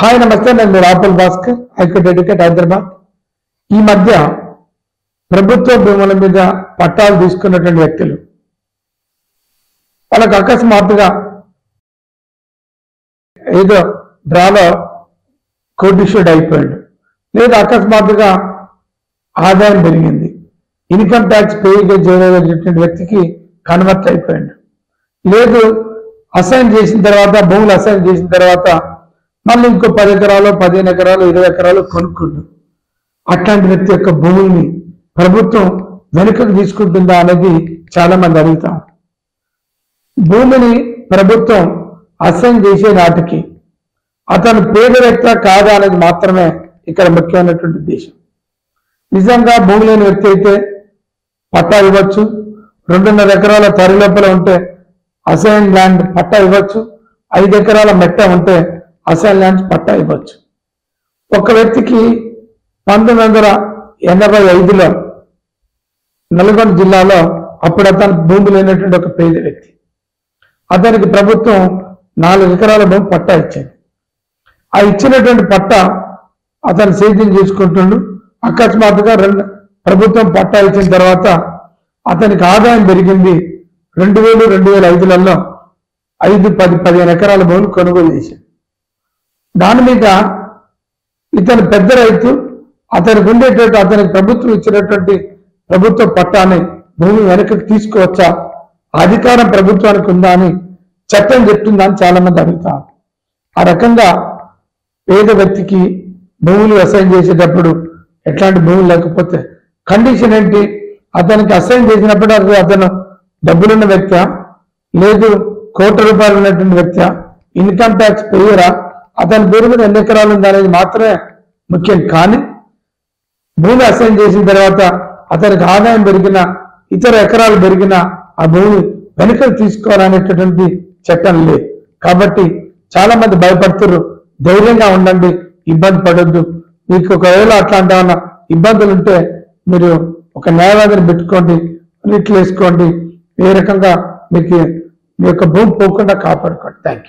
Hi నమస్తే, నేను మీ రాపుల్ Bhaskar, high court advocate, Hyderabad. ఈ మధ్య ప్రభుత్వ భూముల మీద పట్టాలు తీసుకున్నటువంటి వ్యక్తులు వాళ్ళకు అకస్మాత్తుగా ఏదో డ్రాలో కోర్టు ఇష్యూడ్ అయిపోయాడు, లేదా అకస్మాత్తుగా ఆదాయం పెరిగింది, ఇన్కమ్ ట్యాక్స్ పే చేయగలిగినటువంటి వ్యక్తికి కన్వర్ట్ అయిపోయాడు, లేదు అసైన్ చేసిన తర్వాత భూములు అసైన్ చేసిన తర్వాత మళ్ళీ ఇంకో 10 ఎకరాలు 15 ఎకరాలు 20 ఎకరాలు కొనుక్కుంటు అట్లాంటి వ్యక్తి యొక్క భూముల్ని ప్రభుత్వం వెనుకకు తీసుకుంటుందా అనేది చాలా మంది అడుగుతారు. భూమిని ప్రభుత్వం అసైన్ చేసే నాటికి అతను పేద వ్యక్తి కాదా అనేది మాత్రమే ఇక్కడ ముఖ్యమైనటువంటి ఉద్దేశం. నిజంగా భూమి లేని వ్యక్తి అయితే పట్టా ఇవ్వచ్చు, 2.5 ఎకరాల తరి లోపల ఉంటే అసైన్ ల్యాండ్ పట్టా ఇవ్వచ్చు, 5 ఎకరాల మెట్ట ఉంటే అసైన్ ల్యాండ్స్ పట్టా ఇవ్వచ్చు. ఒక వ్యక్తికి 1985లో నల్గొండ జిల్లాలో అప్పుడు అతను భూమి లేనటువంటి ఒక పేద వ్యక్తి, అతనికి ప్రభుత్వం 4 ఎకరాల భూమి పట్టా ఇచ్చింది. ఆ ఇచ్చినటువంటి పట్టా అతను సేద్యం చేసుకుంటుండు. అకస్మాత్తుగా ప్రభుత్వం పట్టా ఇచ్చిన తర్వాత అతనికి ఆదాయం పెరిగింది. 2000, 2005లలో 5, 10, 15 ఎకరాల భూమిని కొనుగోలు చేశాడు. దాని మీద ఇతను పెద్ద రైతు, అతనికి ఉండేటట్టు అతనికి ప్రభుత్వం ఇచ్చినటువంటి ప్రభుత్వ పట్టాన్ని భూమి వెనకకి తీసుకోవచ్చా, అధికారం ప్రభుత్వానికి ఉందా అని చట్టం చెప్తుందా అని చాలా మంది అడుగుతారు. ఆ రకంగా పేద వ్యక్తికి భూములు అసైన్ చేసేటప్పుడు ఎట్లాంటి భూములు లేకపోతే కండిషన్ ఏంటి, అతనికి అసైన్ చేసినప్పుడు అతను డబ్బులున్న వ్యక్తి, లేదు కోట్ల రూపాయలు ఉన్నటువంటి వ్యక్తి, ఇన్కమ్ ట్యాక్స్ పేయరా, అతని పేరు మీద ఎన్ని ఎకరాలు ఉంది అనేది మాత్రమే ముఖ్యం. కానీ భూమి అసైన్ చేసిన తర్వాత అతనికి ఆదాయం పెరిగినా, ఇతర ఎకరాలు పెరిగినా ఆ భూమి వెనుకలు తీసుకోవాలనేటటువంటి చట్టం లేదు. కాబట్టి చాలా మంది భయపడుతున్నారు. ధైర్యంగా ఉండండి, ఇబ్బంది పడొద్దు. మీకు ఒకవేళ అట్లాంటి ఏమన్నా ఇబ్బందులు ఉంటే మీరు ఒక న్యాయవాదిని పెట్టుకోండి, లిట్లు వేసుకోండి, ఏ రకంగా మీకు మీ యొక్క భూమి పోకుండా కాపాడుకోండి. Thank you.